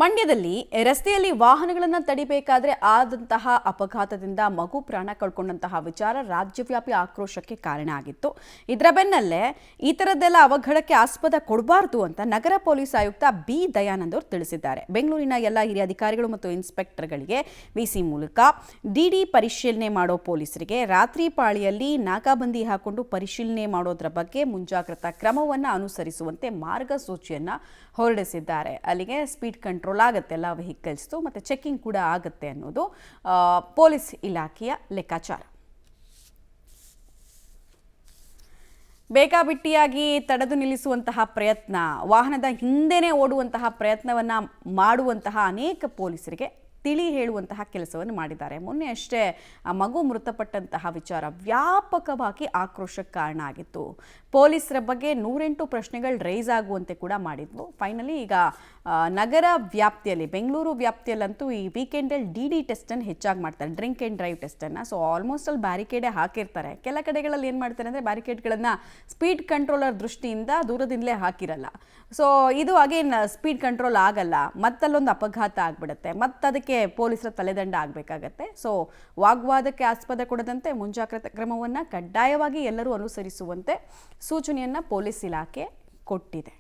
ಮಂಡ್ಯದಲ್ಲಿ ರಸ್ತೆಯಲ್ಲಿ ವಾಹನಗಳನ್ನು ತಡಿಬೇಕಾದ್ರೆ ಆದಂತಹ ಅಪಘಾತದಿಂದ ಮಗು ಪ್ರಾಣ ಕಳ್ಕೊಂಡಂತಹ ವಿಚಾರ ರಾಜ್ಯವ್ಯಾಪಿ ಆಕ್ರೋಶಕ್ಕೆ ಕಾರಣ ಆಗಿತ್ತು. ಇದರ ಬೆನ್ನಲ್ಲೇ ಈ ಥರದ್ದೆಲ್ಲ ಅವಘಡಕ್ಕೆ ಆಸ್ಪದ ಕೊಡಬಾರ್ದು ಅಂತ ನಗರ ಪೊಲೀಸ್ ಆಯುಕ್ತ ಬಿ ದಯಾನಂದ್ ಅವರು ತಿಳಿಸಿದ್ದಾರೆ. ಬೆಂಗಳೂರಿನ ಎಲ್ಲ ಹಿರಿಯ ಅಧಿಕಾರಿಗಳು ಮತ್ತು ಇನ್ಸ್ಪೆಕ್ಟರ್ಗಳಿಗೆ ವಿಸಿ ಮೂಲಕ ಡಿಡಿ ಪರಿಶೀಲನೆ ಮಾಡೋ ಪೊಲೀಸರಿಗೆ ರಾತ್ರಿ ಪಾಳಿಯಲ್ಲಿ ನಾಕಾಬಂದಿ ಹಾಕೊಂಡು ಪರಿಶೀಲನೆ ಮಾಡೋದ್ರ ಬಗ್ಗೆ ಮುಂಜಾಗ್ರತಾ ಕ್ರಮವನ್ನು ಅನುಸರಿಸುವಂತೆ ಮಾರ್ಗಸೂಚಿಯನ್ನು ಹೊರಡಿಸಿದ್ದಾರೆ. ಅಲ್ಲಿಗೆ ಸ್ಪೀಡ್ ಕಂಟ್ರೋಲ್ ಆಗುತ್ತೆ ಎಲ್ಲ ವೆಹಿಕಲ್ಸ್ದು ಮತ್ತು ಚೆಕಿಂಗ್ ಕೂಡ ಆಗುತ್ತೆ ಅನ್ನೋದು ಪೊಲೀಸ್ ಇಲಾಖೆಯ ಲೆಕ್ಕಾಚಾರ. ಬೇಕಾಬಿಟ್ಟಿಯಾಗಿ ತಡೆದು ನಿಲ್ಲಿಸುವಂತಹ ಪ್ರಯತ್ನ, ವಾಹನದ ಹಿಂದೆನೇ ಓಡುವಂತಹ ಪ್ರಯತ್ನವನ್ನು ಮಾಡುವಂತಹ ಅನೇಕ ಪೊಲೀಸರಿಗೆ ತಿಳಿ ಹೇಳುವಂತಹ ಕೆಲಸವನ್ನು ಮಾಡಿದ್ದಾರೆ. ಮೊನ್ನೆ ಅಷ್ಟೇ ಆ ಮಗು ಮೃತಪಟ್ಟಂತಹ ವಿಚಾರ ವ್ಯಾಪಕವಾಗಿ ಆಕ್ರೋಶಕ್ಕೆ ಕಾರಣ ಆಗಿತ್ತು. ಪೊಲೀಸರ ಬಗ್ಗೆ 108 ಪ್ರಶ್ನೆಗಳು ರೈಸ್ ಆಗುವಂತೆ ಕೂಡ ಮಾಡಿದ್ವು. ಫೈನಲಿ ಈಗ ನಗರ ವ್ಯಾಪ್ತಿಯಲ್ಲಿ, ಬೆಂಗಳೂರು ವ್ಯಾಪ್ತಿಯಲ್ಲಂತೂ ಈ ವೀಕೆಂಡಲ್ಲಿ ಡಿ ಟೆಸ್ಟನ್ನು ಹೆಚ್ಚಾಗಿ ಮಾಡ್ತಾರೆ, ಡ್ರಿಂಕ್ ಆ್ಯಂಡ್ ಡ್ರೈವ್ ಟೆಸ್ಟನ್ನು. ಸೊ ಆಲ್ಮೋಸ್ಟ್ ಅಲ್ಲಿ ಬ್ಯಾರಿಕೇಡೇ ಹಾಕಿರ್ತಾರೆ. ಕೆಲ ಕಡೆಗಳಲ್ಲಿ ಏನು ಮಾಡ್ತಾರೆ ಅಂದರೆ ಬ್ಯಾರಿಕೇಡ್ಗಳನ್ನು ಸ್ಪೀಡ್ ಕಂಟ್ರೋಲರ್ ದೃಷ್ಟಿಯಿಂದ ದೂರದಿಂದಲೇ ಹಾಕಿರಲ್ಲ. ಸೊ ಇದು ಅಗೇನ್ ಸ್ಪೀಡ್ ಕಂಟ್ರೋಲ್ ಆಗಲ್ಲ, ಮತ್ತಲ್ಲೊಂದು ಅಪಘಾತ ಆಗಿಬಿಡುತ್ತೆ, ಮತ್ತದಕ್ಕೆ ಪೊಲೀಸರ ತಲೆದಂಡ ಆಗಬೇಕಾಗತ್ತೆ. ಸೊ ವಾಗ್ವಾದಕ್ಕೆ ಆಸ್ಪದ ಕೊಡದಂತೆ ಮುಂಜಾಗ್ರತಾ ಕ್ರಮವನ್ನು ಕಡ್ಡಾಯವಾಗಿ ಎಲ್ಲರೂ ಅನುಸರಿಸುವಂತೆ ಸೂಚನೆಯನ್ನು ಪೊಲೀಸ್ ಇಲಾಖೆ ಕೊಟ್ಟಿದೆ.